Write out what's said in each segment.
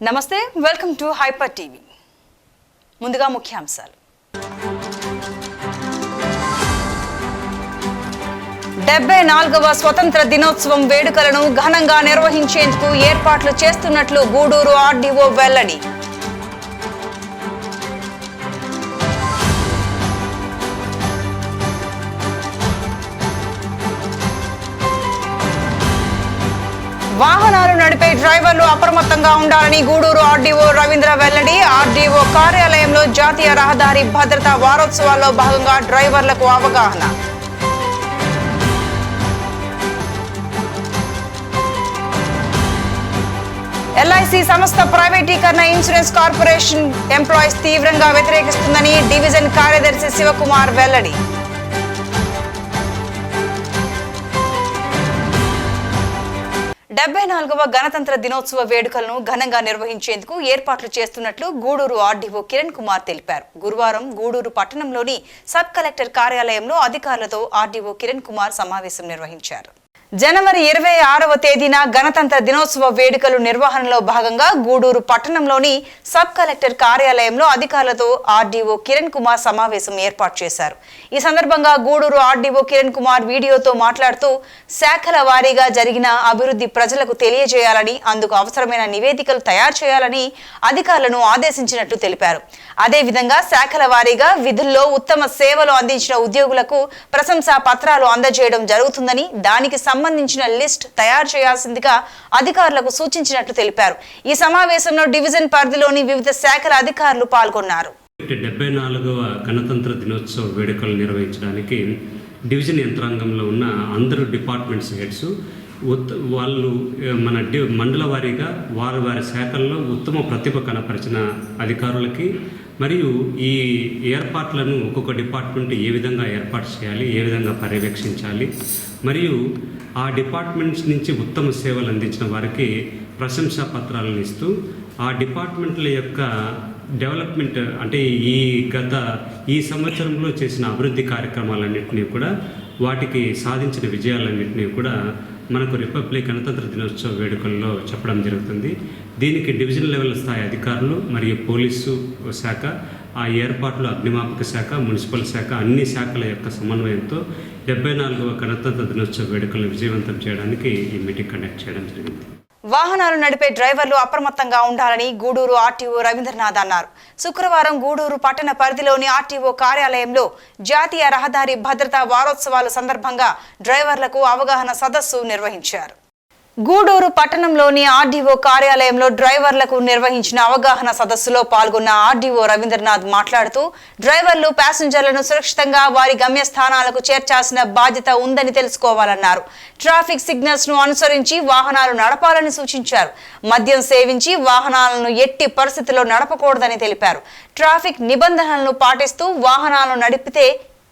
నమస్తే, welcome to hyper TV. ముందుగా ముఖ్యాంశాలు. 74వ స్వతంత్ర దినోత్సవం వేడుకలను ఘనంగా నిర్వహించేందుకు ఏర్పాట్లు చేస్తున్నట్లు గూడూరు ఆర్డీఓ వెల్లడి. వాహనాలు నడిపే డ్రైవర్లు అప్రమత్తంగా ఉండాలని గూడూరు ఆర్డీఓ రవీంద్ర వెల్లడి. ఆర్డీఓ కార్యాలయంలో జాతీయ రహదారి భద్రతా వారోత్సవాల్లో భాగంగా డ్రైవర్లకు అవగాహన. ఎల్ఐసి సంస్థ ప్రైవేటీకరణ ఇన్సూరెన్స్ కార్పొరేషన్ ఎంప్లాయీస్ తీవ్రంగా వ్యతిరేకిస్తుందని డివిజన్ కార్యదర్శి శివకుమార్ వెల్లడి. వ గణతంత్ర దినోత్సవ వేడుకలను ఘనంగా నిర్వహించేందుకు ఏర్పాట్లు చేస్తున్నట్లు గూడూరు ఆర్డీఓ కిరణ్ కుమార్ తెలిపారు. గురువారం గూడూరు పట్టణంలోని సబ్ కలెక్టర్ కార్యాలయంలో అధికారులతో ఆర్డీఓ కిరణ్ కుమార్ సమావేశం నిర్వహించారు. జనవరి 26వ తేదీన గణతంత్ర దినోత్సవ వేడుకలు నిర్వహణలో భాగంగా గూడూరు పట్టణంలోని సబ్ కలెక్టర్ కార్యాలయంలో అధికారులతో ఆర్డీఓ కిరణ్ కుమార్ సమావేశం ఏర్పాటు చేశారు. ఈ సందర్భంగా గూడూరు ఆర్డీఓ కిరణ్ కుమార్ వీడియోతో మాట్లాడుతూ శాఖల వారీగా జరిగిన అభివృద్ధి ప్రజలకు తెలియజేయాలని, అందుకు అవసరమైన నివేదికలు తయారు చేయాలని అధికారులను ఆదేశించినట్లు తెలిపారు. అదేవిధంగా శాఖల వారీగా విధుల్లో ఉత్తమ సేవలు అందించిన ఉద్యోగులకు ప్రశంసా పత్రాలు అందజేయడం జరుగుతుందని, దానికి సంబంధించిన లిస్ట్ తయారు చేయాల్సిందిగా అధికారులకు సూచించినట్లు తెలిపారు. ఈ సమావేశంలో డివిజన్ పరిధిలోని వివిధ శాఖల అధికారులు పాల్గొన్నారు. 74వ గణతంత్ర దినోత్సవ వేడుకలు నిర్వహించడానికి డివిజన్ యంత్రాంగంలో ఉన్న అందరూ డిపార్ట్మెంట్స్ హెడ్స్ వాళ్ళు మన మండల వారీగా వారి శాఖల్లో ఉత్తమ ప్రతిభ కనపరిచిన అధికారులకి మరియు ఈ ఏర్పాట్లను ఒక్కొక్క డిపార్ట్మెంట్ ఏ విధంగా ఏర్పాటు చేయాలి, ఏ విధంగా పర్యవేక్షించాలి మరియు ఆ డిపార్ట్మెంట్స్ నుంచి ఉత్తమ సేవలు అందించిన వారికి ప్రశంసా పత్రాలను ఇస్తూ ఆ డిపార్ట్మెంట్ల యొక్క డెవలప్మెంట్ అంటే ఈ సంవత్సరంలో చేసిన అభివృద్ధి కార్యక్రమాలన్నింటినీ కూడా వాటికి సాధించిన విజయాలన్నింటినీ కూడా మనకు రిపబ్లిక్ గణతంత్ర దినోత్సవ వేడుకల్లో చెప్పడం జరుగుతుంది. దీనికి డివిజన్ లెవెల్ స్థాయి అధికారులు మరియు పోలీసు శాఖ, ఆ ఏర్పాట్లు అగ్నిమాపక శాఖ, మున్సిపల్ శాఖ అన్ని శాఖల యొక్క సమన్వయంతో 74వ గణతంత్ర దినోత్సవ వేడుకలను విజయవంతం చేయడానికి ఈ మీటింగ్ కండక్ట్ చేయడం జరిగింది. వాహనాలు నడిపే డ్రైవర్లు అప్రమత్తంగా ఉండాలని గూడూరు ఆర్టీఓ రవీంద్రనాథ్ అన్నారు. శుక్రవారం గూడూరు పట్టణ పరిధిలోని ఆర్టీఓ కార్యాలయంలో జాతీయ రహదారి భద్రతా వారోత్సవాల సందర్భంగా డ్రైవర్లకు అవగాహన సదస్సు నిర్వహించారు. గూడూరు పట్టణంలోని ఆర్డీఓ కార్యాలయంలో డ్రైవర్లకు నిర్వహించిన అవగాహన సదస్సులో పాల్గొన్న ఆర్డీఓ రవీంద్రనాథ్ మాట్లాడుతూ డ్రైవర్లు ప్యాసింజర్లను సురక్షితంగా వారి గమ్యస్థానాలకు చేర్చాల్సిన బాధ్యత ఉందని తెలుసుకోవాలన్నారు. ట్రాఫిక్ సిగ్నల్స్ ను అనుసరించి వాహనాలు నడపాలని సూచించారు. మద్యం సేవించి వాహనాలను ఎట్టి పరిస్థితుల్లో నడపకూడదని తెలిపారు. ట్రాఫిక్ నిబంధనలను పాటిస్తూ వాహనాలను నడిపితే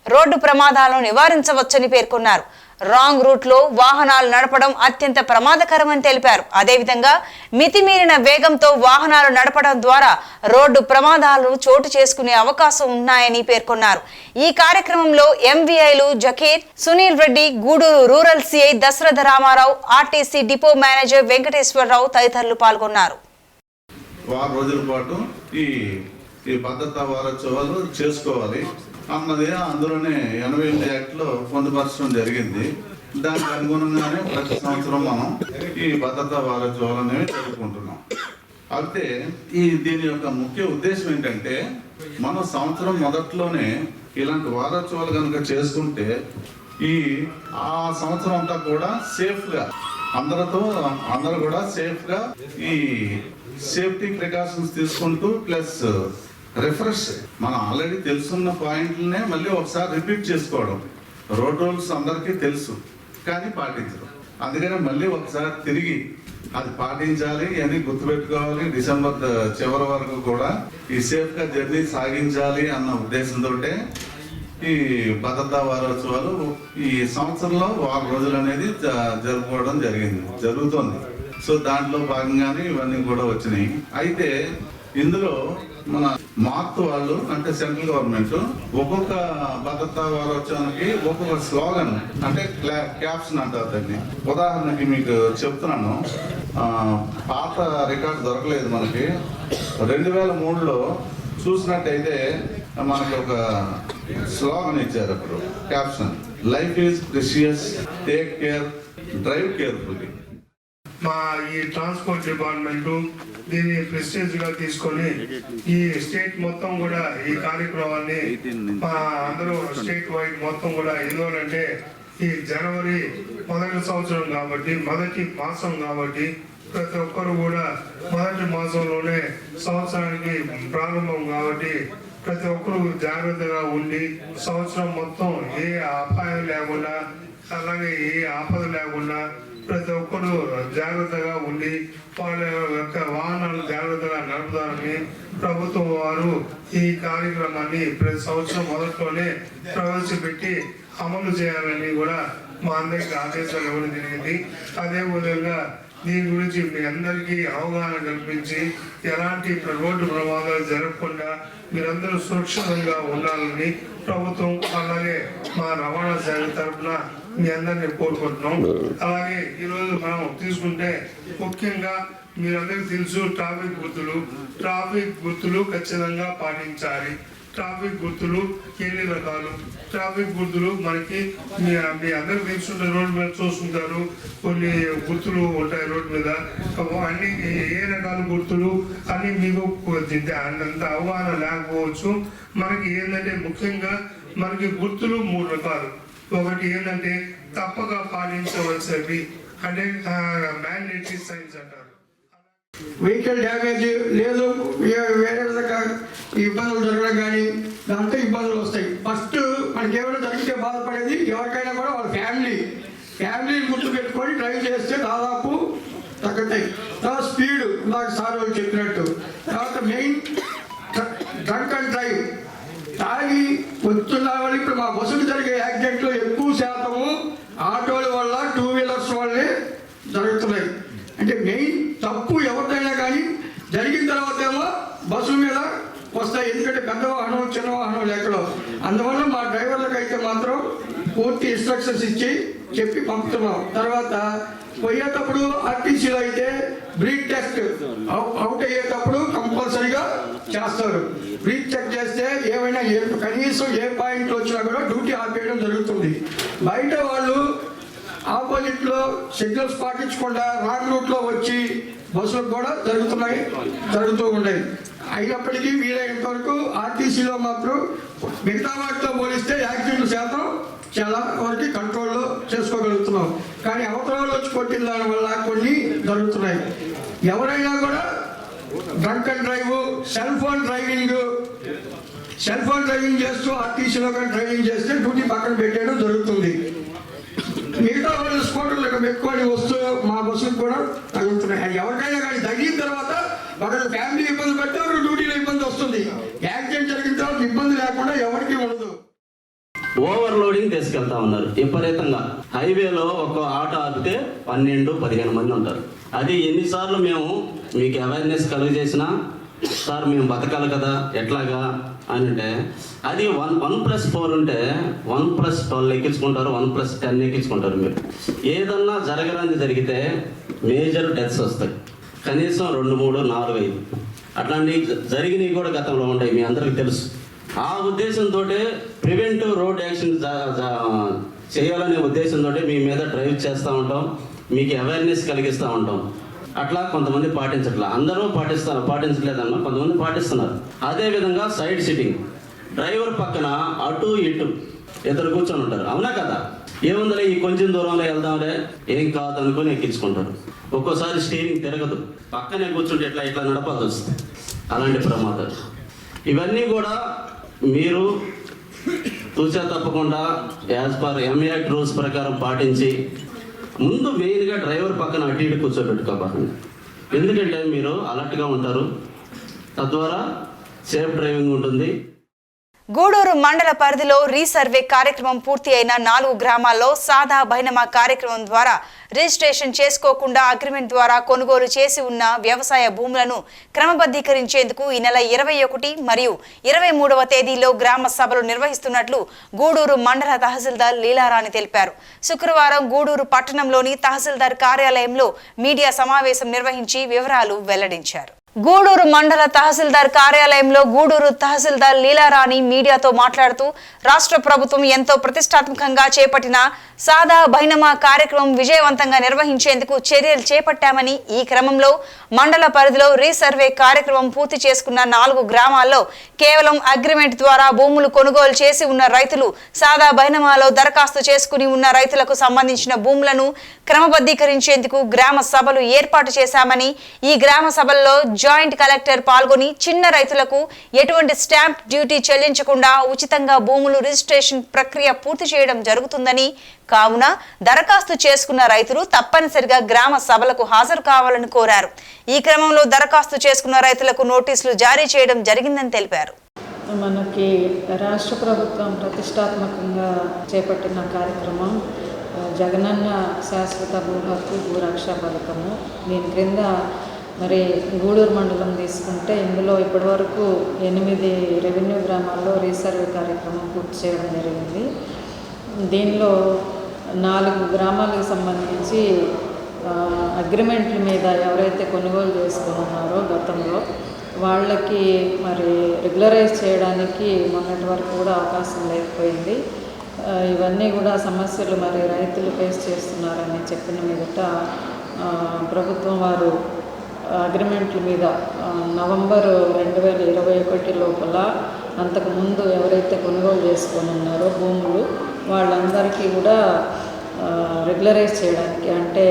రోడ్డు ప్రమాదాలను నివారించవచ్చని పేర్కొన్నారు. రాంగ్ రూట్ లో వాహనాలు నడపడం అత్యంత ప్రమాదకరమని తెలిపారు. అదేవిధంగా మితిమీరిన వేగంతో వాహనాలు నడపడం ద్వారా రోడ్డు ప్రమాదాలు చోటు చేసుకునే అవకాశం ఉన్నాయని పేర్కొన్నారు. ఈ కార్యక్రమంలో ఎంవీఐలు Zakir, Sunil Reddy, Gudur rural CI Dasaratha Ramarao, RTC depot manager Venkateswararao తదితరులు పాల్గొన్నారు. వారం రోజుల పాటు ఈ భద్రతా వారోత్సవాలు చేసుకోవాలి అన్నది అందులోనే 88 యాక్ట్లో పొందుపరచడం జరిగింది. దానికి అనుగుణంగానే ప్రతి సంవత్సరం మనం ఈ భద్రతా వారోత్సవాలు అనేవి జరుపుకుంటున్నాం. అయితే దీని యొక్క ముఖ్య ఉద్దేశం ఏంటంటే, మనం సంవత్సరం మొదట్లోనే ఇలాంటి వారోత్సవాలు కనుక చేసుకుంటే ఆ సంవత్సరం అంతా కూడా సేఫ్గా అందరూ కూడా సేఫ్గా ఈ సేఫ్టీ ప్రికాషన్స్ తీసుకుంటూ ప్లస్ రిఫ్రెష్ మనం ఆల్రెడీ తెలుసున్న పాయింట్లనే మళ్ళీ ఒకసారి రిపీట్ చేసుకోవడం. రోడ్ రూల్స్ అందరికీ తెలుసు కానీ పాటించరు. అందుకని మళ్ళీ ఒకసారి తిరిగి అది పాటించాలి అని గుర్తుపెట్టుకోవాలి. డిసెంబర్ చివరి వరకు కూడా ఈ సేఫ్గా జర్నీ సాగించాలి అన్న ఉద్దేశంతో ఈ భద్రతా వారోత్సవాలు ఈ సంవత్సరంలో 6 రోజులు అనేది జరుపుకోవడం జరుగుతుంది. సో దాంట్లో భాగంగానే ఇవన్నీ కూడా వచ్చినాయి. అయితే ఇందులో మన మార్క్ వాళ్ళు అంటే సెంట్రల్ గవర్నమెంట్ ఒక్కొక్క భద్రతా వారోత్సవానికి ఒక్కొక్క స్లోగన్ అంటే క్యాప్షన్ అంటారు దాన్ని. ఉదాహరణకి మీకు చెప్తున్నాను, పాత రికార్డు దొరకలేదు మనకి. 2003లో చూసినట్టయితే మనకి ఒక స్లోగన్ ఇచ్చారు అప్పుడు, caption life is precious, take care, drive carefully. మా ఈ ట్రాన్స్పోర్ట్ డిపార్ట్మెంట్ దీన్ని ప్రెస్టేజ్ గా తీసుకొని ఈ స్టేట్ మొత్తం కూడా ఈ కార్యక్రమాన్ని మా అందరూ స్టేట్ వైడ్ మొత్తం కూడా ఎందుకంటే ఈ జనవరి మొదటి సంవత్సరం కాబట్టి, మొదటి మాసం కాబట్టి ప్రతి ఒక్కరు కూడా మొదటి మాసంలోనే సంవత్సరానికి ప్రారంభం కాబట్టి ప్రతి ఒక్కరు జాగ్రత్తగా ఉండి సంవత్సరం మొత్తం ఏ అపాయం లేకుండా అలాగే ఏ ఆపద లేకుండా ప్రతి ఒక్కరు జాగ్రత్తగా ఉండి వాళ్ళ యొక్క వాహనాలు జాగ్రత్తగా నడుపుతారని ప్రభుత్వం వారు ఈ కార్యక్రమాన్ని ప్రతి సంవత్సరం మొదట్లోనే ప్రవేశపెట్టి అమలు చేయాలని కూడా మా అందరికి ఆదేశాలు ఇవ్వడం జరిగింది. అదే విధంగా దీని గురించి మీ అందరికీ అవగాహన కల్పించి ఎలాంటి రోడ్డు ప్రమాదాలు జరగకుండా మీరందరూ సురక్షితంగా ఉండాలని ప్రభుత్వం అలాగే మా రవాణా శాఖ తరఫున మీ అందరినీ కోరుకుంటున్నాం. అలాగే ఈరోజు మనం తీసుకుంటే ముఖ్యంగా మీరందరికీ తెలుసు ట్రాఫిక్ గుర్తులు ఖచ్చితంగా పాటించాలి. ట్రాఫిక్ గుర్తులు ఎన్ని రకాలు? ట్రాఫిక్ గుర్తులు మనకి మీ అందరికి తెలుసుంటే రోడ్డు మీద చూస్తుంటారు, కొన్ని గుర్తులు ఉంటాయి రోడ్డు మీద. అన్ని ఏ రకాల గుర్తులు అని మీకు అంత అవగాహన లేకపోవచ్చు. మనకి ఏంటంటే ముఖ్యంగా మనకి గుర్తులు 3 రకాలు. ఒకటి ఏంటంటే తప్పక పాటించవలసినవి అంటే మ్యాండేటరీ సైన్స్ అంటారు. వెహికల్ డ్యామేజ్ లేదు, వేరే విధంగా ఇబ్బందులు జరగడం కానీ దాంతో ఇబ్బందులు వస్తాయి. ఫస్ట్ మనకి ఏమైనా జరిగితే బాధపడేది ఎవరికైనా కూడా వాళ్ళ ఫ్యామిలీని గుర్తు పెట్టుకొని డ్రైవ్ చేస్తే దాదాపు తగ్గుతాయి. తర్వాత స్పీడ్ నాకు సార్ వాళ్ళు చెప్పినట్టు. తర్వాత మెయిన్ డ్రంక్ అండ్ డ్రైవ్. తాగి వస్తున్న వాళ్ళు ఇప్పుడు మా బస్సులు జరిగే యాక్సిడెంట్లు ఎక్కువ శాతము ఆటోల వల్ల, 2 వీలర్స్ వల్లే జరుగుతున్నాయి. అంటే మెయిన్ తప్పు ఎవరిదైనా కానీ జరిగిన తర్వాత ఏమో బస్సుల మీద వస్తాయి. ఎందుకంటే పెద్ద వాహనం చిన్న వాహనం లేకలో. అందువల్ల మా డ్రైవర్లకు అయితే మాత్రం పూర్తి ఇన్స్ట్రక్షన్స్ ఇచ్చి చెప్పి పంపుతున్నాం. తర్వాత పోయేటప్పుడు ఆర్టీసీలో అయితే బ్రీత్ టెస్ట్ అవుట్ అయ్యేటప్పుడు కంపల్సరీగా చేస్తారు. బ్రీత్ చెక్ చేస్తే ఏమైనా కనీసం ఏ పాయింట్లు వచ్చినా కూడా డ్యూటీ ఆపేయడం జరుగుతుంది. బయట వాళ్ళు ఆపోజిట్లో సిగ్నల్స్ పాటించకుండా రాంగ్ రూట్లో వచ్చి బస్సులకు కూడా జరుగుతూ ఉన్నాయి. అయినప్పటికీ వీలైనంత వరకు ఆర్టీసీలో మాత్రం మిగతా వాటితో పోలిస్తే యాక్సిడెంట్ శాతం చాలా వరకు కంట్రోల్లో చేసుకోగలుగుతున్నాం. కానీ అవతరాలు వచ్చి కొట్టిన దాని వల్ల కొన్ని జరుగుతున్నాయి. ఎవరైనా కూడా drunk and drive, cell phone driving చేస్తూ ఆర్టీసీలో కానీ డ్రైవింగ్ చేస్తే డ్యూటీ పక్కన పెట్టేయడం జరుగుతుంది. మిగతా వాళ్ళు స్కూటర్లకు పెట్టుకొని వస్తూ మా బస్సులకు కూడా తగ్గుతున్నాయి. ఎవరికైనా కానీ తగ్గిన తర్వాత ఒకరు ఫ్యామిలీ ఇబ్బంది పడితే ఒకరు డ్యూటీలో ఇబ్బంది వస్తుంది. యాక్సిడెంట్ జరిగిన తర్వాత ఇబ్బంది లేకుండా ఎవరికి ఉండదు. ఓవర్లోడింగ్ తీసుకెళ్తా ఉన్నారు విపరీతంగా. హైవేలో ఒక ఆటో ఆపితే 12-15 మంది ఉంటారు. అది ఎన్నిసార్లు మేము మీకు అవేర్నెస్ కలుగజేసినా సార్ మేము బతకాలి కదా ఎట్లాగా అని అంటే అది 1+4 ఉంటే 1+12 ఎక్కించుకుంటారు, 1+10 ఎక్కించుకుంటారు. మీరు ఏదన్నా జరగరాని జరిగితే మేజర్ డెత్స్ వస్తాయి. కనీసం 2, 3, 4, 5 అట్లాంటివి జరిగినవి కూడా గతంలో ఉంటాయి, మీ అందరికీ తెలుసు. ఆ ఉద్దేశంతో ప్రివెంటివ్ రోడ్ యాక్షన్ చేయాలనే ఉద్దేశంతో మీ మీద డ్రైవ్ చేస్తూ ఉంటాం, మీకు అవేర్నెస్ కలిగిస్తూ ఉంటాం. అట్లా కొంతమంది పాటించట్లా, అందరూ పాటించలేదన్నా కొంతమంది పాటిస్తున్నారు. అదేవిధంగా సైడ్ సిట్టింగ్, డ్రైవర్ పక్కన అటు ఇటు ఇద్దరు కూర్చొని ఉంటారు. అవునా కదా? ఏముందలే ఈ కొంచెం దూరంలో వెళ్దాంలే ఏం కాదు అనుకుని ఎక్కించుకుంటారు. ఒక్కోసారి స్టీరింగ్ తిరగదు, పక్కనే కూర్చుంటే ఇట్లా నడపాల్సి వస్తుంది. అలాంటి ప్రమాదాలు ఇవన్నీ కూడా మీరు తూచా తప్పకుండా యాజ్ పర్ ఎంఏక్ట్ రూల్స్ ప్రకారం పాటించి ముందు మెయిన్గా డ్రైవర్ పక్కన అటు ఇటు కూర్చోబెట్టుకోబాకండి. ఎందుకంటే మీరు అలర్ట్గా ఉంటారు, తద్వారా సేఫ్ డ్రైవింగ్ ఉంటుంది. గూడూరు మండల పరిధిలో రీసర్వే కార్యక్రమం పూర్తి అయిన 4 గ్రామాల్లో సాదా బైనమా కార్యక్రమం ద్వారా రిజిస్ట్రేషన్ చేసుకోకుండా అగ్రిమెంట్ ద్వారా కొనుగోలు చేసి ఉన్న వ్యవసాయ భూములను క్రమబద్ధీకరించేందుకు ఈ నెల 21 మరియు 23వ తేదీలో గ్రామ సభలు నిర్వహిస్తున్నట్లు గూడూరు మండల తహసీల్దార్ లీలారాణి తెలిపారు. శుక్రవారం గూడూరు పట్టణంలోని తహసీల్దార్ కార్యాలయంలో మీడియా సమావేశం నిర్వహించి వివరాలు వెల్లడించారు. గూడూరు మండల తహసీల్దార్ కార్యాలయంలో గూడూరు తహసీల్దార్ లీలారాణి మీడియాతో మాట్లాడుతూ రాష్ట్ర ప్రభుత్వం ఎంతో ప్రతిష్టాత్మకంగా చేపట్టిన సాదా బైనమా కార్యక్రమం విజయవంతంగా నిర్వహించేందుకు చర్యలు చేపట్టామని, ఈ క్రమంలో మండల పరిధిలో రీసర్వే కార్యక్రమం పూర్తి చేసుకున్న 4 గ్రామాల్లో కేవలం అగ్రిమెంట్ ద్వారా భూములు కొనుగోలు చేసి ఉన్న రైతులు సాదా బైనమాలో దరఖాస్తు చేసుకుని ఉన్న రైతులకు సంబంధించిన భూములను క్రమబద్ధీకరించేందుకు గ్రామ సభలు ఏర్పాటు చేశామని, ఈ గ్రామ సభల్లో జాయింట్ కలెక్టర్ పాల్గొని చిన్న రైతులకు ఎటువంటి స్టాంప్ డ్యూటీ చెల్లించకుండా ఉచితంగా భూములు రిజిస్ట్రేషన్ ప్రక్రియ పూర్తి చేయడం జరుగుతుందని, కావున దరఖాస్తు చేసుకున్న రైతులు తప్పనిసరిగా గ్రామ సభలకు హాజరు కావాలని కోరారు. ఈ క్రమంలో దరఖాస్తు చేసుకున్న రైతులకు నోటీసులు జారీ చేయడం జరిగిందని తెలిపారు. మనకి రాష్ట్ర ప్రభుత్వం ప్రతిష్టాత్మకంగా చేపట్టిన కార్యక్రమం జగనన్న శాశ్వత భూ హక్కు భూరక్ష పథకము. దీని క్రింద మరి గూడూరు మండలం తీసుకుంటే ఇందులో ఇప్పటివరకు 8 రెవెన్యూ గ్రామాల్లో రీసర్వే కార్యక్రమం పూర్తి చేయడం జరిగింది. దీనిలో 4 గ్రామాలకు సంబంధించి అగ్రిమెంట్ల మీద ఎవరైతే కొనుగోలు చేసుకుని ఉన్నారో గతంలో వాళ్ళకి మరి రెగ్యులరైజ్ చేయడానికి మొన్నటి వరకు కూడా అవకాశం లేకపోయింది. ఇవన్నీ కూడా సమస్యలు మరి రైతులు ఫేస్ చేస్తున్నారని చెప్పిన మీదట ప్రభుత్వం వారు అగ్రిమెంట్ల మీద నవంబర్ 2021 లోపల అంతకుముందు ఎవరైతే కొనుగోలు చేసుకొని ఉన్నారో భూములు వాళ్ళందరికీ కూడా రెగ్యులరైజ్ చేయడానికి అంటే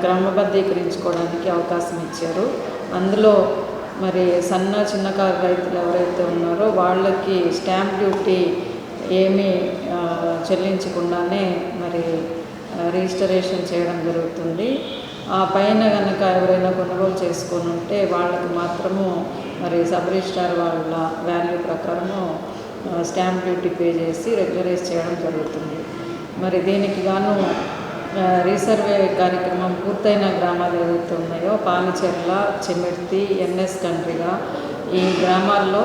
క్రమబద్ధీకరించుకోవడానికి అవకాశం ఇచ్చారు. అందులో మరి చిన్నకారు రైతులు ఎవరైతే ఉన్నారో వాళ్ళకి స్టాంప్ డ్యూటీ ఏమీ చెల్లించకుండానే మరి రిజిస్టరేషన్ చేయడం జరుగుతుంది. ఆ పైన కనుక ఎవరైనా కొనుగోలు చేసుకొని ఉంటే వాళ్ళకి మాత్రము మరి సబ్ రిజిస్ట్రార్ వాళ్ళ వాల్యూ ప్రకారము స్టాంప్ డ్యూటీ పే చేసి రెగ్యులరైజ్ చేయడం జరుగుతుంది. మరి దీనికి గాను రీసర్వే కార్యక్రమం పూర్తయిన గ్రామాలు ఏవైతే ఉన్నాయో పాలచెర్ల, చెమిర్తి, ఎన్ఎస్ కండ్రిగా ఈ గ్రామాల్లో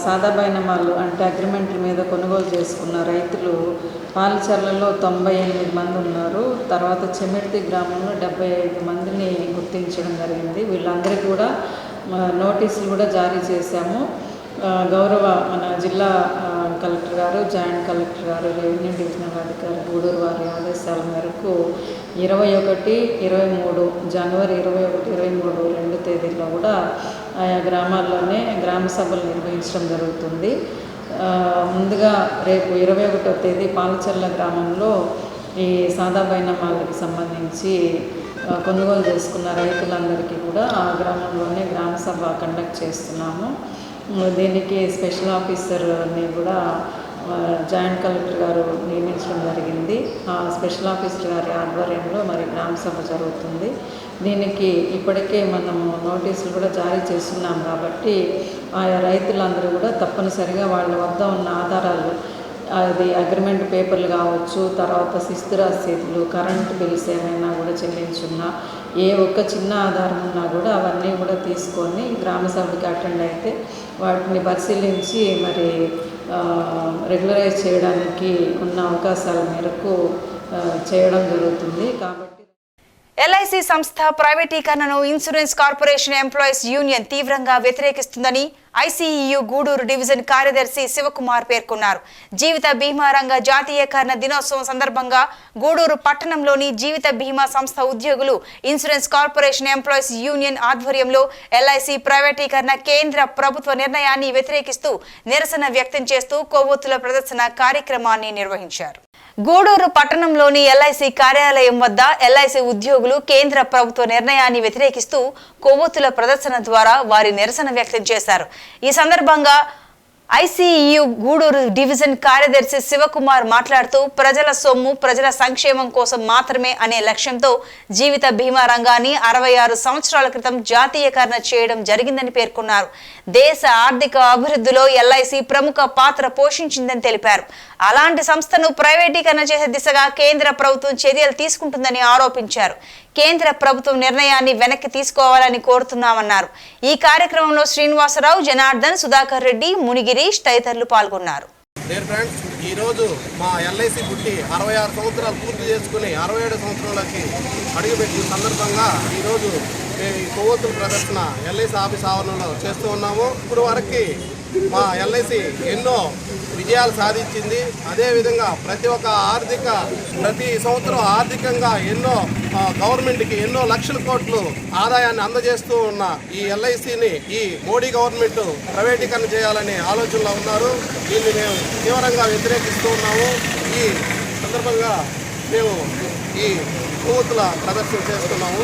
సాదా బైనమాలు అంటే అగ్రిమెంట్ల మీద కొనుగోలు చేసుకున్న రైతులు పాలచెర్లలో 98 మంది ఉన్నారు. తర్వాత చెమిర్తి గ్రామంలో 75 మందిని గుర్తించడం జరిగింది. వీళ్ళందరికీ కూడా నోటీసులు కూడా జారీ చేశాము. గౌరవ మన జిల్లా కలెక్టర్ గారు, జాయింట్ కలెక్టర్ గారు, రెవెన్యూ డివిజనల్ అధికారి గూడూరు వారి ఆదేశాల మేరకు 21, 23 జనవరి 21, 23 2 తేదీల్లో కూడా ఆయా గ్రామాల్లోనే గ్రామ సభలు నిర్వహించడం జరుగుతుంది. ముందుగా రేపు 21వ తేదీ పాలచెర్ల గ్రామంలో ఈ సాదా బైనమాలకు సంబంధించి కొనుగోలు చేసుకున్న రైతులందరికీ కూడా ఆ గ్రామంలోనే గ్రామ సభ కండక్ట్ చేస్తున్నాము. దీనికి స్పెషల్ ఆఫీసర్ని కూడా జాయింట్ కలెక్టర్ గారు నియమించడం జరిగింది. ఆ స్పెషల్ ఆఫీసర్ గారి ఆధ్వర్యంలో మరి గ్రామ సభ జరుగుతుంది. దీనికి ఇప్పటికే మనము నోటీసులు కూడా జారీ చేస్తున్నాం కాబట్టి ఆయా రైతులందరూ కూడా తప్పనిసరిగా వాళ్ళ వద్ద ఉన్న ఆధారాలు, అది అగ్రిమెంట్ పేపర్లు కావచ్చు, తర్వాత శిస్తు రసీదులు, కరెంటు బిల్స్ ఏమైనా కూడా చెల్లించున్నా, ఏ ఒక్క చిన్న ఆధారం ఉన్నా కూడా అవన్నీ కూడా తీసుకొని గ్రామ సభకి అటెండ్ అయితే వాటిని పరిశీలించి మరి రెగ్యులరైజ్ చేయడానికి ఉన్న అవకాశాల మేరకు చేయడం జరుగుతుంది. కాబట్టి ఎల్ఐసి సంస్థ ప్రైవేటీకరణను ఇన్సూరెన్స్ కార్పొరేషన్ ఎంప్లాయీస్ యూనియన్ తీవ్రంగా వ్యతిరేకిస్తుందని ఐసీఈయు గూడూరు డివిజన్ కార్యదర్శి శివకుమార్ పేర్కొన్నారు. జీవిత బీమా రంగ జాతీయకరణ దినోత్సవం సందర్భంగా గూడూరు పట్టణంలోని జీవిత బీమా సంస్థ ఉద్యోగులు ఇన్సూరెన్స్ కార్పొరేషన్ ఎంప్లాయీస్ యూనియన్ ఆధ్వర్యంలో ఎల్ఐసి ప్రైవేటీకరణ కేంద్ర ప్రభుత్వ నిర్ణయాన్ని వ్యతిరేకిస్తూ నిరసన వ్యక్తం చేస్తూ కొవ్వొత్తుల ప్రదర్శన కార్యక్రమాన్ని నిర్వహించారు. గూడూరు పట్టణంలోని ఎల్ఐసి కార్యాలయం వద్ద ఎల్ఐసి ఉద్యోగులు కేంద్ర ప్రభుత్వ నిర్ణయాన్ని వ్యతిరేకిస్తూ కొవ్వొత్తుల ప్రదర్శన ద్వారా వారి నిరసన వ్యక్తం చేశారు. ఈ సందర్భంగా ఐసీఈయు గూడూరు డివిజన్ కార్యదర్శి శివకుమార్ మాట్లాడుతూ ప్రజల సొమ్ము ప్రజల సంక్షేమం కోసం మాత్రమే అనే లక్ష్యంతో జీవిత బీమా రంగాన్ని 66 సంవత్సరాల క్రితం జాతీయకరణ చేయడం జరిగిందని పేర్కొన్నారు. దేశ ఆర్థిక అభివృద్ధిలో ఎల్ఐసి ప్రముఖ పాత్ర పోషించిందని తెలిపారు. అలాంటి సంస్థను ప్రైవేటీకరణ చేసే దిశగా కేంద్ర ప్రభుత్వం చర్యలు తీసుకుంటుందని ఆరోపించారు. కేంద్ర ప్రభుత్వం నిర్ణయాన్ని వెనక్కి తీసుకోవాలని కోరుతున్నామన్నారు. ఈ కార్యక్రమంలో శ్రీనివాసరావు, జనార్దన్, సుధాకర్ రెడ్డి, మునిగిరీష్ తదితరులు పాల్గొన్నారు. ఈరోజు మా ఎల్ఐసి పుట్టి 66 సంవత్సరాలు పూర్తి చేసుకుని 67 సంవత్సరాలకి అడుగుపెట్టిన సందర్భంగా ఈరోజు మేము ఈ కొవ్వొత్తుల ప్రదర్శన ఎల్ఐసి ఆఫీస్ ఆవరణలో చేస్తూ ఉన్నాము. ఇప్పుడు వరకు మా ఎల్ఐసి ఎన్నో విజయాలు సాధించింది. అదేవిధంగా ప్రతి సంవత్సరం ఆర్థికంగా ఎన్నో గవర్నమెంట్కి ఎన్నో లక్షల కోట్లు ఆదాయాన్ని అందజేస్తూ ఉన్న ఈ ఎల్ఐసిని ఈ మోడీ గవర్నమెంట్ ప్రైవేటీకరణ చేయాలనే ఆలోచనలో ఉన్నారు. దీన్ని మేము తీవ్రంగా వ్యతిరేకిస్తూ ఉన్నాము. ఈ సందర్భంగా మేము ఈ కొవ్వొత్తుల ప్రదర్శన చేస్తున్నాము.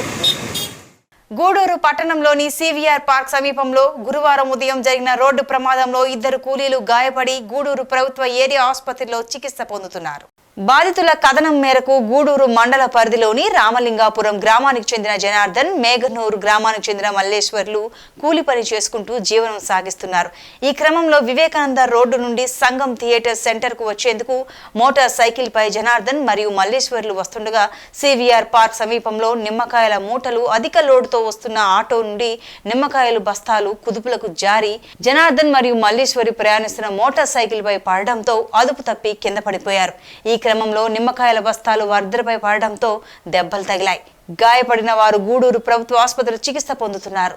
గూడూరు పట్టణంలోని సివిఆర్ పార్క్ సమీపంలో గురువారం ఉదయం జరిగిన రోడ్డు ప్రమాదంలో 2 కూలీలు గాయపడి గూడూరు ప్రభుత్వ ఏరియా ఆసుపత్రిలో చికిత్స పొందుతున్నారు. బాధితుల కథనం మేరకు గూడూరు మండల పరిధిలోని రామలింగాపురం గ్రామానికి చెందిన జనార్దన్, మేఘనూరు గ్రామానికి చెందిన మల్లేశ్వర్లు కూలి పని చేసుకుంటూ జీవనం సాగిస్తున్నారు. ఈ క్రమంలో వివేకానంద రోడ్డు నుండి సంగం థియేటర్ సెంటర్ కు వచ్చేందుకు మోటార్ సైకిల్ పై జనార్దన్ మరియు మల్లేశ్వర్లు వస్తుండగా సివిఆర్ పార్క్ సమీపంలో నిమ్మకాయల మూటలు అధిక లోడుతో వస్తున్న ఆటో నుండి నిమ్మకాయలు బస్తాలు కుదుపులకు జారి జనార్దన్ మరియు మల్లేశ్వరి ప్రయాణిస్తున్న మోటార్ సైకిల్ పై పడడంతో అదుపు తప్పి కింద పడిపోయారు. ఈ క్రమంలో నిమ్మకాయల బస్తాలు వారిద్దరిపై పడడంతో దెబ్బలు తగిలాయి. గాయపడిన వారు గూడూరు ప్రభుత్వ ఆసుపత్రిలో చికిత్స పొందుతున్నారు.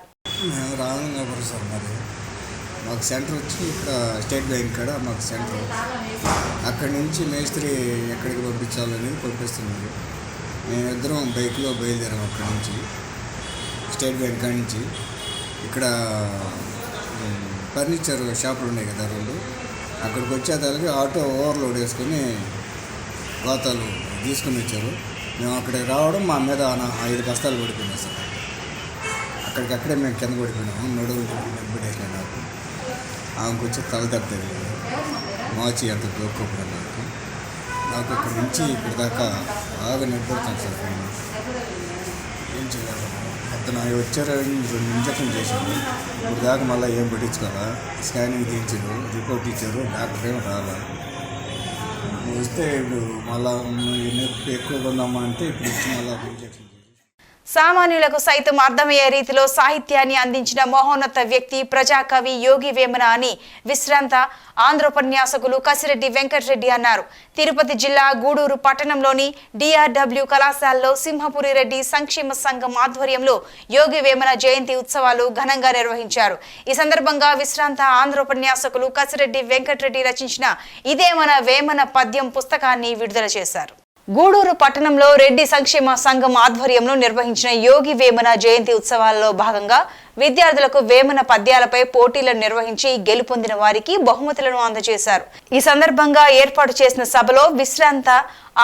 మాకు సెంటర్ వచ్చి ఇక్కడ స్టేట్ బ్యాంక్ కాడ మాకు సెంటర్, అక్కడి నుంచి మేస్త్రి ఎక్కడికి పంపించాలనేది పంపిస్తున్నారు. మేము ఇద్దరం బైక్లో బయలుదేరాం. అక్కడి నుంచి స్టేట్ బ్యాంక్ కాడి నుంచి ఇక్కడ ఫర్నిచర్ షాపులు ఉన్నాయి కదా 2, అక్కడికి వచ్చేదానికి ఆటో ఓవర్లోడ్ వేసుకొని గోతాలు తీసుకుని వచ్చారు. మేము అక్కడికి రావడం మా మీద 5 బస్తాలు పడిపోయినాయి సార్. అక్కడికక్కడే మేము కింద పడిపోయినాము. నడువులు నిలబడేసిన నాకు ఆమెకు వచ్చి తల దెబ్బ తగిలింది. మార్చి అంత దొరకకుండా నాకు ఇక్కడి నుంచి ఇక్కడి దాకా బాగా నిలబడతాను సార్. నేను ఏం చేయాలి? అతను వచ్చారు, 2 ఇంజక్షన్ చేశారు. ఇప్పుడు దాకా మళ్ళీ ఏం పట్టించుకోవాలా? స్కానింగ్ తీయించారు, రిపోర్ట్ ఇచ్చారు, డాక్టర్ ఏం రాలా. వస్తే ఇప్పుడు మళ్ళీ నొప్పి ఎక్కువగా ఉందమ్మా అంటే ఇప్పుడు ఇచ్చి మళ్ళీ ఇంజక్షన్. సామాన్యులకు సైతం అర్థమయ్యే రీతిలో సాహిత్యాన్ని అందించిన మహోన్నత వ్యక్తి ప్రజాకవి యోగి వేమన అని విశ్రాంత ఆంధ్రోపన్యాసకులు కసిరెడ్డి వెంకటరెడ్డి అన్నారు. తిరుపతి జిల్లా గూడూరు పట్టణంలోని డిఆర్డబ్ల్యూ కళాశాలలో సింహపురి రెడ్డి సంక్షేమ సంఘం ఆధ్వర్యంలో యోగి వేమన జయంతి ఉత్సవాలు ఘనంగా నిర్వహించారు. ఈ సందర్భంగా విశ్రాంత ఆంధ్రోపన్యాసకులు కసిరెడ్డి వెంకటరెడ్డి రచించిన ఇదే మన వేమన పద్యం పుస్తకాన్ని విడుదల చేశారు. గూడూరు పట్టణంలో రెడ్డి సంక్షేమ సంఘం ఆధ్వర్యంలో నిర్వహించిన యోగి వేమన జయంతి ఉత్సవాలలో భాగంగా విద్యార్థులకు వేమన పద్యాలపై పోటీలను నిర్వహించి గెలుపొందిన వారికి బహుమతులను అందజేశారు. ఈ సందర్భంగా ఏర్పాటు చేసిన సభలో విశ్రాంత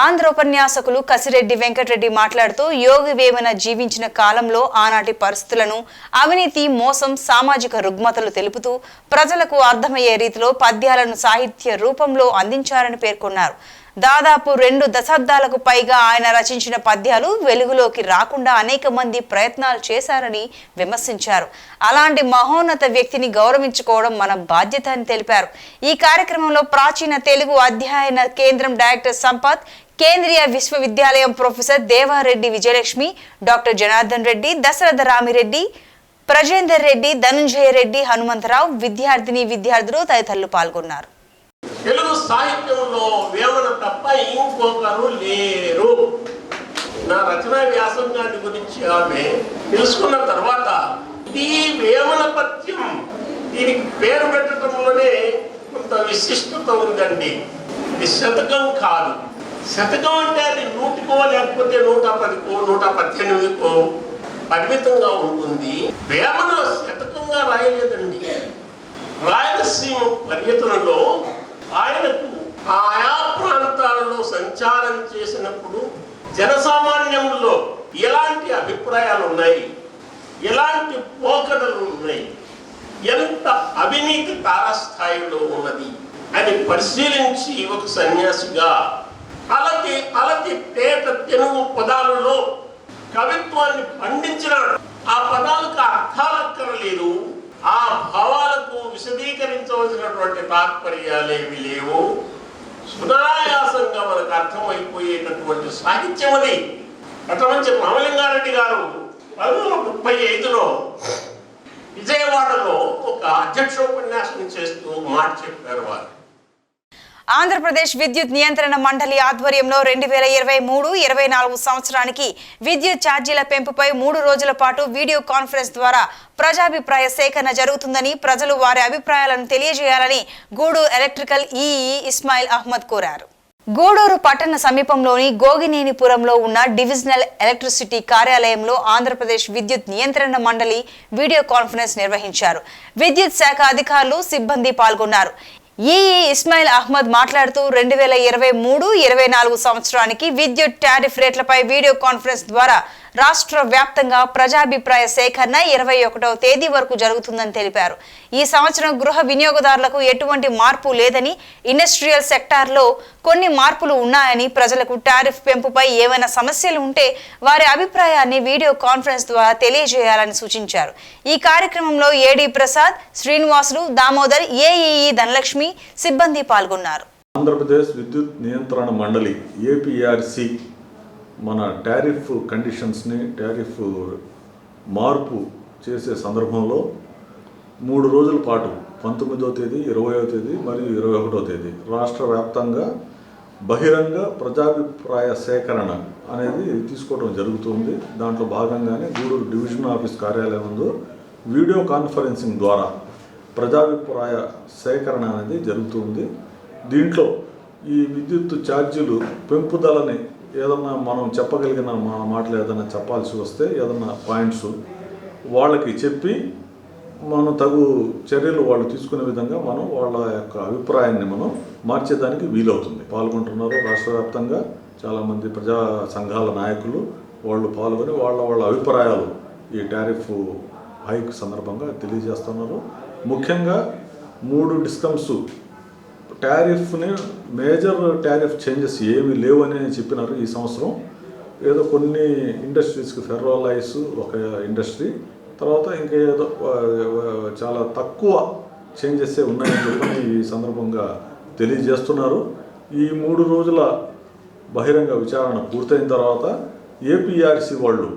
ఆంధ్రోపన్యాసకులు కసిరెడ్డి వెంకటరెడ్డి మాట్లాడుతూ యోగి వేమన జీవించిన కాలంలో ఆనాటి పరిస్థితులను, అవినీతి, మోసం, సామాజిక రుగ్మతలు తెలుపుతూ ప్రజలకు అర్థమయ్యే రీతిలో పద్యాలను సాహిత్య రూపంలో అందించారని పేర్కొన్నారు. దాదాపు 2 దశాబ్దాలకు పైగా ఆయన రచించిన పద్యాలు వెలుగులోకి రాకుండా అనేక మంది ప్రయత్నాలు చేశారని విమర్శించారు. అలాంటి మహోన్నత వ్యక్తిని గౌరవించుకోవడం మన బాధ్యత అని తెలిపారు. ఈ కార్యక్రమంలో ప్రాచీన తెలుగు అధ్యయన కేంద్రం డైరెక్టర్ సంపత్, కేంద్రీయ విశ్వవిద్యాలయం ప్రొఫెసర్ దేవారెడ్డి విజయలక్ష్మి, డాక్టర్ జనార్దన్ రెడ్డి, దశరథ రామిరెడ్డి, ప్రజేందర్ రెడ్డి, ధనుంజయ రెడ్డి, హనుమంతరావు, విద్యార్థులు తదితరులు పాల్గొన్నారు. తెలుగు సాహిత్యంలో వేమన తప్ప ఇంకొకరు లేరు. నా రచనా వ్యాసంగాన్ని గురించి ఆమె తెలుసుకున్న తర్వాత ఇది వేమన పద్యం, దీనికి పేరు పెట్టడంలోనే కొంత విశిష్టత ఉందండి. ఇది శతకం కాదు. శతకం అంటే అది 100కో లేకపోతే 110కో 118కో పరిమితంగా ఉంటుంది. వేమన శతకంగా రాయలేదండి. రాయలసీమ పర్యటనలో ఆయనకు ఆయా ప్రాంతాలలో సంచారం చేసినప్పుడు జనసామాన్యంలో ఎలాంటి అభిప్రాయాలు ఉన్నాయి, ఎలాంటి పోకడలు ఉన్నాయి, ఎంత అవినీతి తారస్థాయిలో ఉన్నది అని పరిశీలించి ఒక సన్యాసిగా అలతి తేట తెలుగు పదాలలో కవిత్వాన్ని పండించినాడు. ఆ పదాలకు అర్థాలక్కరలేదు, ఆ భావాలకు విశదీకరించవలసినటువంటి తాత్పర్యాలేవి లేవు. సునాయాసంగా మనకు అర్థమైపోయేటటువంటి సాహిత్యం అది. అటువంటి రామలింగారెడ్డి గారు 1935లో విజయవాడలో ఒక అధ్యక్షోపన్యాసం చేస్తూ మాట చెప్పారు. వారు ఆంధ్రప్రదేశ్ విద్యుత్ నియంత్రణ మండలి ఆధ్వర్యంలో 2023-24 సంవత్సరానికి విద్యుత్ ఛార్జీల పెంపుపై 3 రోజుల పాటు వీడియో కాన్ఫరెన్స్ ద్వారా ప్రజాభిప్రాయ సేకరణ జరుగుతుందని, ప్రజలు వారి అభిప్రాయాలను తెలియజేయాలని గూడూరు ఎలక్ట్రికల్ ఈఈ ఇస్మాయిల్ అహ్మద్ కోరారు. గూడూరు పట్టణ సమీపంలోని గోగినేనిపురంలో ఉన్న డివిజనల్ ఎలక్ట్రిసిటీ కార్యాలయంలో ఆంధ్రప్రదేశ్ విద్యుత్ నియంత్రణ మండలి వీడియో కాన్ఫరెన్స్ నిర్వహించారు. విద్యుత్ శాఖ అధికారులు, సిబ్బంది పాల్గొన్నారు. ఈఈ ఇస్మాయిల్ అహ్మద్ మాట్లాడుతూ 2023-24 సంవత్సరానికి విద్యుత్ టారిఫ్ రేట్లపై వీడియో కాన్ఫరెన్స్ ద్వారా రాష్ట్ర వ్యాప్తంగా ప్రజాభిప్రాయ సేకరణ 21వ తేదీ వరకు జరుగుతుందని తెలిపారు. ఈ సంవత్సరం గృహ వినియోగదారులకు ఎటువంటి మార్పు లేదని, ఇండస్ట్రియల్ సెక్టార్లో కొన్ని మార్పులు ఉన్నాయని, ప్రజలకు టారిఫ్ పెంపుపై ఏమైనా సమస్యలు ఉంటే వారి అభిప్రాయాన్ని వీడియో కాన్ఫరెన్స్ ద్వారా తెలియజేయాలని సూచించారు. ఈ కార్యక్రమంలో ఏడీ ప్రసాద్, శ్రీనివాసులు, దామోదర్, ఏఈఈ ధనలక్ష్మి, సిబ్బంది పాల్గొన్నారు. ఆంధ్రప్రదేశ్ విద్యుత్ నియంత్రణ మండలి ఏపీఆర్సి మన టారిఫ్ కండిషన్స్ని, టారిఫ్ మార్పు చేసే సందర్భంలో 3 రోజుల పాటు 19వ తేదీ, 20వ తేదీ మరియు 21వ తేదీ రాష్ట్ర వ్యాప్తంగా బహిరంగ ప్రజాభిప్రాయ సేకరణ అనేది తీసుకోవడం జరుగుతుంది. దాంట్లో భాగంగానే గూడూరు డివిజన్ ఆఫీస్ కార్యాలయం ముందు వీడియో కాన్ఫరెన్సింగ్ ద్వారా ప్రజాభిప్రాయ సేకరణ అనేది జరుగుతుంది. దీంట్లో ఈ విద్యుత్ ఛార్జీలు పెంపుదలని ఏదన్నా మనం చెప్పగలిగిన మాటలు ఏదైనా చెప్పాల్సి వస్తే, ఏదన్నా పాయింట్స్ వాళ్ళకి చెప్పి మనం తగు చర్యలు వాళ్ళు తీసుకునే విధంగా మనం వాళ్ళ యొక్క అభిప్రాయాన్ని మనం మార్చేదానికి వీలవుతుంది. పాల్గొంటున్నారు రాష్ట్ర వ్యాప్తంగా చాలామంది ప్రజా సంఘాల నాయకులు వాళ్ళు పాల్గొని వాళ్ళ అభిప్రాయాలు ఈ టారిఫ్ హైక్ సందర్భంగా తెలియజేస్తున్నారు. ముఖ్యంగా 3 డిస్కమ్స్ టారిఫ్ని మేజర్ టారిఫ్ చేంజెస్ ఏమీ లేవని చెప్పినారు. ఈ సంవత్సరం ఏదో కొన్ని ఇండస్ట్రీస్కి ఫెర్రోలైస్ ఒక ఇండస్ట్రీ, తర్వాత ఇంకేదో చాలా తక్కువ చేంజెస్ ఉన్నాయని చెప్పని ఈ సందర్భంగా తెలియజేస్తున్నారు. ఈ 3 రోజుల బహిరంగ విచారణ పూర్తయిన తర్వాత ఏపీఆర్సి వాళ్ళు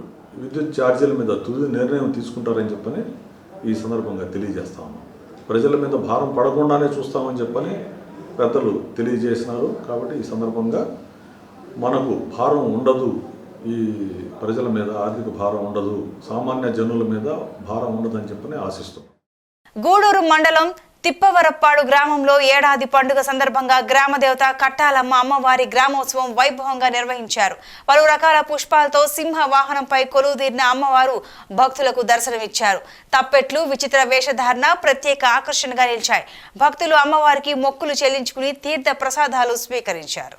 విద్యుత్ ఛార్జీల మీద తుది నిర్ణయం తీసుకుంటారని చెప్పని ఈ సందర్భంగా తెలియజేస్తా ఉన్నాం. ప్రజల మీద భారం పడకుండానే చూస్తామని చెప్పని పెద్దలు తెలియజేసినారు. కాబట్టి ఈ సందర్భంగా మనకు భారం ఉండదు, ఈ ప్రజల మీద ఆర్థిక భారం ఉండదు, సామాన్య జనుల మీద భారం ఉండదని చెప్పని ఆశిస్తున్నాం. గూడూరు మండలం తిప్పవరప్పాడు గ్రామంలో ఏడాది పండుగ సందర్భంగా గ్రామదేవత కట్టాలమ్మ అమ్మవారి గ్రామోత్సవం వైభవంగా నిర్వహించారు. పలు రకాల పుష్పాలతో సింహ వాహనంపై కొలువుదీరిన అమ్మవారు భక్తులకు దర్శనమిచ్చారు. తప్పెట్లు, విచిత్ర వేషధారణ ప్రత్యేక ఆకర్షణగా నిలిచాయి. భక్తులు అమ్మవారికి మొక్కులు చెల్లించుకుని తీర్థ ప్రసాదాలు స్వీకరించారు.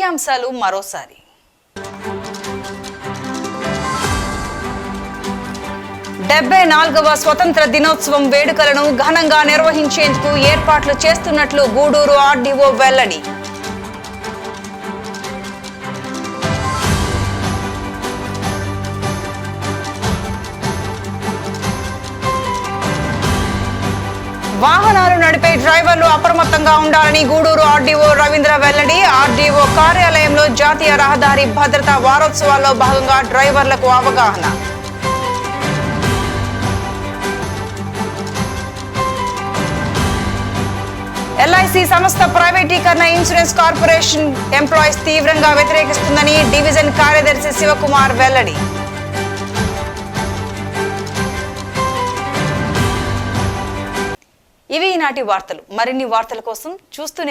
ముఖ్యాంశాలు మరోసారి. డెబ్బై 4వ స్వతంత్ర దినోత్సవం వేడుకలను ఘనంగా నిర్వహించేందుకు ఏర్పాట్లు చేస్తున్నట్లు గూడూరు ఆర్డీఓ వెల్లడి. వాహనాలు నడిపే డ్రైవర్లు అప్రమత్తంగా ఉండాలని గూడూరు ఆర్డీఓ రవీంద్ర వెల్లడి. ఆర్డీఓ కార్యాలయంలో జాతీయ రహదారి భద్రతా వారోత్సవాల్లో భాగంగా డ్రైవర్లకు అవగాహన. ఎల్ఐసి సంస్థ ప్రైవేటీకరణ ఇన్సూరెన్స్ కార్పొరేషన్ ఎంప్లాయీస్ తీవ్రంగా వ్యతిరేకిస్తుందని డివిజన్ కార్యదర్శి శివకుమార్ వెల్లడి. ఇవి ఈనాటి వార్తలు. మరిన్ని వార్తల కోసం చూస్తూనే